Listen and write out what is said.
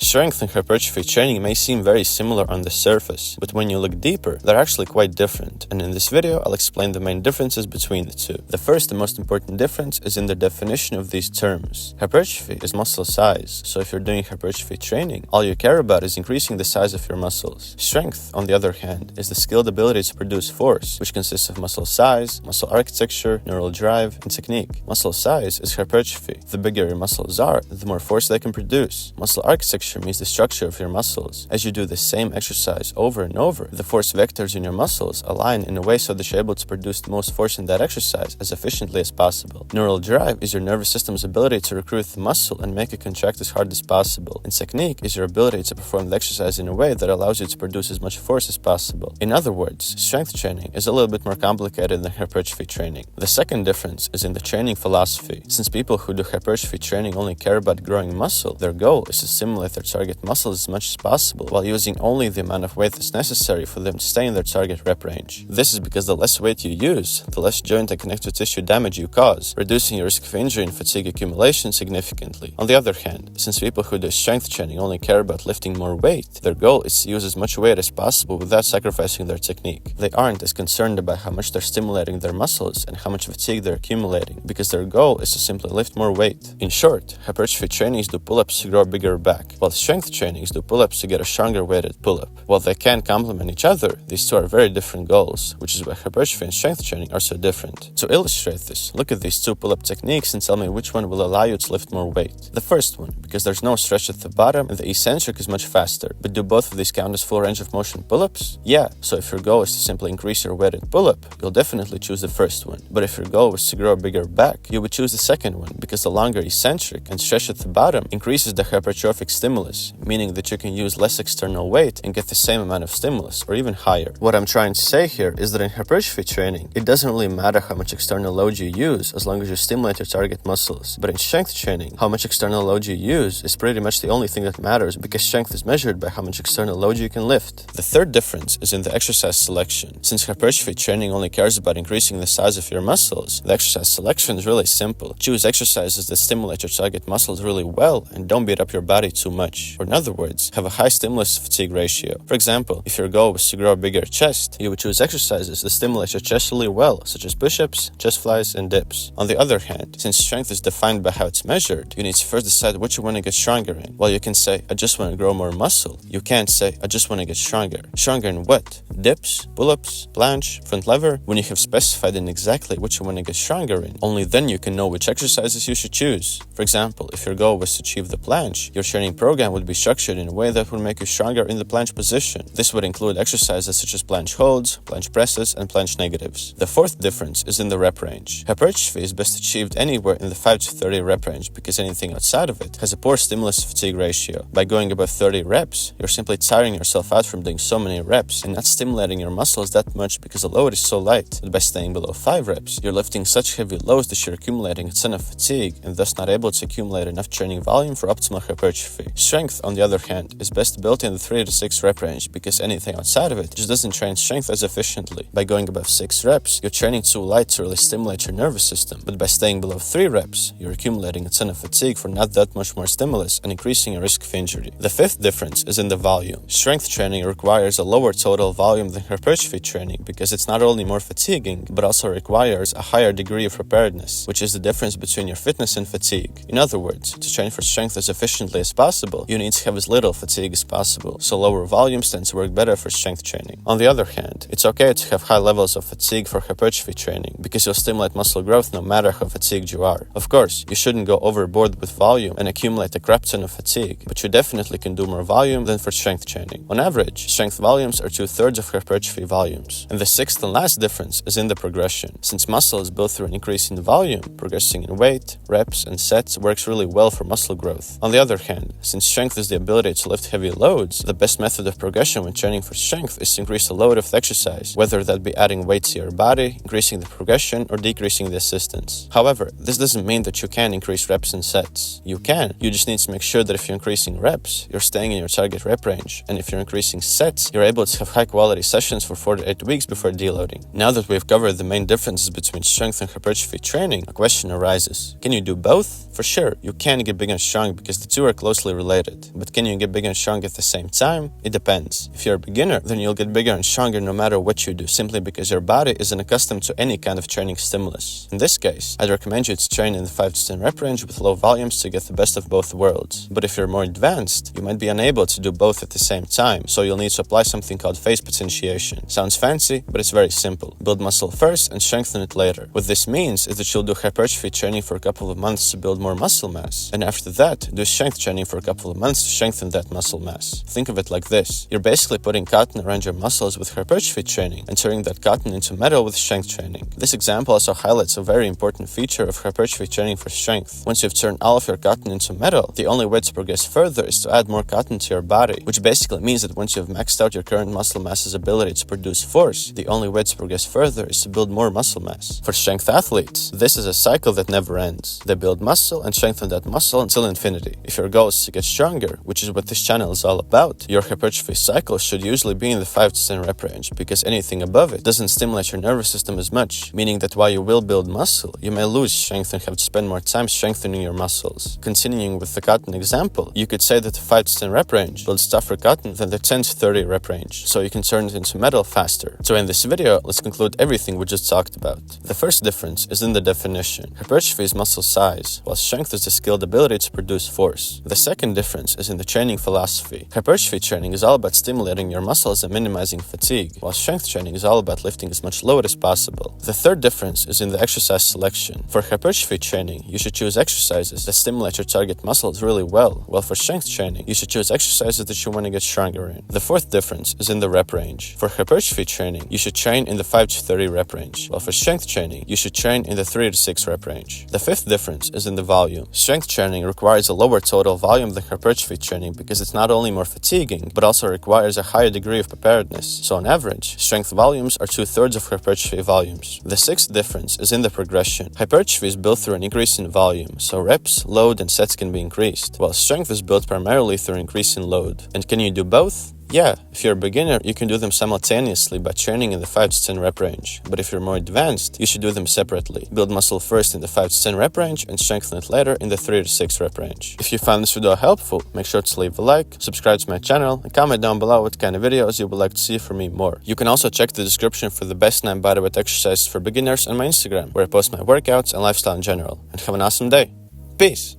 Strength and hypertrophy training may seem very similar on the surface, but when you look deeper, they're actually quite different, and in this video I'll explain the main differences between the two. The first and most important difference is in the definition of these terms. Hypertrophy is muscle size, so if you're doing hypertrophy training, all you care about is increasing the size of your muscles. Strength, on the other hand, is the skilled ability to produce force, which consists of muscle size, muscle architecture, neural drive, and technique. Muscle size is hypertrophy. The bigger your muscles are, the more force they can produce. Muscle architecture means the structure of your muscles. As you do the same exercise over and over, the force vectors in your muscles align in a way so that you're able to produce the most force in that exercise as efficiently as possible. Neural drive is your nervous system's ability to recruit the muscle and make it contract as hard as possible. And technique is your ability to perform the exercise in a way that allows you to produce as much force as possible. In other words, strength training is a little bit more complicated than hypertrophy training. The second difference is in the training philosophy. Since people who do hypertrophy training only care about growing muscle, their goal is to stimulate their target muscles as much as possible while using only the amount of weight that's necessary for them to stay in their target rep range. This is because the less weight you use, the less joint and connective tissue damage you cause, reducing your risk of injury and fatigue accumulation significantly. On the other hand, since people who do strength training only care about lifting more weight, their goal is to use as much weight as possible without sacrificing their technique. They aren't as concerned about how much they're stimulating their muscles and how much fatigue they're accumulating, because their goal is to simply lift more weight. In short, hypertrophy trainings do pull-ups to grow a bigger back, while strength trainings do pull-ups to get a stronger weighted pull-up. While they can complement each other, these two are very different goals, which is why hypertrophy and strength training are so different. To illustrate this, look at these two pull-up techniques and tell me which one will allow you to lift more weight. The first one, because there's no stretch at the bottom and the eccentric is much faster. But do both of these count as full range of motion pull-ups? Yeah, so if your goal is to simply increase your weighted pull-up, you'll definitely choose the first one. But if your goal was to grow a bigger back, you would choose the second one, because the longer eccentric and stretch at the bottom increases the hypertrophic stimulus, meaning that you can use less external weight and get the same amount of stimulus, or even higher. What I'm trying to say here is that in hypertrophy training, it doesn't really matter how much external load you use as long as you stimulate your target muscles. But in strength training, how much external load you use is pretty much the only thing that matters, because strength is measured by how much external load you can lift. The third difference is in the exercise selection. Since hypertrophy training only cares about increasing the size of your muscles, the exercise selection is really simple. Choose exercises that stimulate your target muscles really well and don't beat up your body too much. Or in other words, have a high stimulus fatigue ratio. For example, if your goal was to grow a bigger chest, you would choose exercises that stimulate your chest really well, such as push-ups, chest flies, and dips. On the other hand, since strength is defined by how it's measured, you need to first decide what you want to get stronger in. While you can say, I just want to grow more muscle, you can't say, I just want to get stronger. Stronger in what? Dips, pull-ups, planche, front lever? When you have specified in exactly what you want to get stronger in, only then you can know which exercises you should choose. For example, if your goal was to achieve the planche, your training program would be structured in a way that would make you stronger in the planche position. This would include exercises such as planche holds, planche presses, and planche negatives. The fourth difference is in the rep range. Hypertrophy is best achieved anywhere in the 5 to 30 rep range, because anything outside of it has a poor stimulus fatigue ratio. By going above 30 reps, you're simply tiring yourself out from doing so many reps and not stimulating your muscles that much because the load is so light. But by staying below 5 reps, you're lifting such heavy loads that you're accumulating a ton of fatigue and thus not able to accumulate enough training volume for optimal hypertrophy. Strength, on the other hand, is best built in the 3 to 6 rep range, because anything outside of it just doesn't train strength as efficiently. By going above 6 reps, you're training too light to really stimulate your nervous system, but by staying below 3 reps, you're accumulating a ton of fatigue for not that much more stimulus and increasing your risk of injury. The fifth difference is in the volume. Strength training requires a lower total volume than hypertrophy training, because it's not only more fatiguing, but also requires a higher degree of preparedness, which is the difference between your fitness and fatigue. In other words, to train for strength as efficiently as possible, you need to have as little fatigue as possible, so lower volumes tend to work better for strength training. On the other hand, it's okay to have high levels of fatigue for hypertrophy training, because you'll stimulate muscle growth no matter how fatigued you are. Of course, you shouldn't go overboard with volume and accumulate a crap ton of fatigue, but you definitely can do more volume than for strength training. On average, strength volumes are 2/3 of hypertrophy volumes. And the sixth and last difference is in the progression. Since muscle is built through an increase in volume, progressing in weight, reps, and sets works really well for muscle growth. On the other hand, since strength is the ability to lift heavy loads, the best method of progression when training for strength is to increase the load of the exercise, whether that be adding weight to your body, increasing the progression, or decreasing the assistance. However, this doesn't mean that you can increase reps and sets. You can, you just need to make sure that if you're increasing reps, you're staying in your target rep range, and if you're increasing sets, you're able to have high quality sessions for 4 to 8 weeks before deloading. Now that we've covered the main differences between strength and hypertrophy training, a question arises. Can you do both? For sure, you can get big and strong because the two are closely related. related. But can you get bigger and stronger at the same time? It depends. If you're a beginner, then you'll get bigger and stronger no matter what you do, simply because your body isn't accustomed to any kind of training stimulus. In this case, I'd recommend you to train in the 5 to 10 rep range with low volumes to get the best of both worlds. But if you're more advanced, you might be unable to do both at the same time, so you'll need to apply something called phase potentiation. Sounds fancy, but it's very simple. Build muscle first and strengthen it later. What this means is that you'll do hypertrophy training for a couple of months to build more muscle mass, and after that, do strength training for a couple of months to strengthen that muscle mass. Think of it like this. You're basically putting cotton around your muscles with hypertrophy training and turning that cotton into metal with strength training. This example also highlights a very important feature of hypertrophy training for strength. Once you've turned all of your cotton into metal, the only way to progress further is to add more cotton to your body, which basically means that once you've maxed out your current muscle mass's ability to produce force, the only way to progress further is to build more muscle mass. For strength athletes, this is a cycle that never ends. They build muscle and strengthen that muscle until infinity. If your goal is to get stronger, which is what this channel is all about, your hypertrophy cycle should usually be in the 5 to 10 rep range, because anything above it doesn't stimulate your nervous system as much, meaning that while you will build muscle, you may lose strength and have to spend more time strengthening your muscles. Continuing with the cotton example, you could say that the 5 to 10 rep range builds tougher cotton than the 10 to 30 rep range, so you can turn it into metal faster. So in this video, let's conclude everything we just talked about. The first difference is in the definition. Hypertrophy is muscle size, while strength is the skilled ability to produce force. The second difference is in the training philosophy. Hypertrophy training is all about stimulating your muscles and minimizing fatigue, while strength training is all about lifting as much load as possible. The third difference is in the exercise selection. For hypertrophy training, you should choose exercises that stimulate your target muscles really well, while for strength training, you should choose exercises that you want to get stronger in. The fourth difference is in the rep range. For hypertrophy training, you should train in the 5 to 30 rep range, while for strength training, you should train in the 3 to 6 rep range. The fifth difference is in the volume. Strength training requires a lower total volume than hypertrophy training because it's not only more fatiguing, but also requires a higher degree of preparedness. So on average, strength volumes are 2/3 of hypertrophy volumes. The sixth difference is in the progression. Hypertrophy is built through an increase in volume, so reps, load, and sets can be increased, while strength is built primarily through an increase in load. And can you do both? Yeah, if you're a beginner, you can do them simultaneously by training in the 5 to 10 rep range. But if you're more advanced, you should do them separately. Build muscle first in the 5 to 10 rep range and strengthen it later in the 3 to 6 rep range. If you found this video helpful, make sure to leave a like, subscribe to my channel, and comment down below what kind of videos you would like to see from me more. You can also check the description for the best 9 bodyweight exercises for beginners on my Instagram, where I post my workouts and lifestyle in general. And have an awesome day. Peace!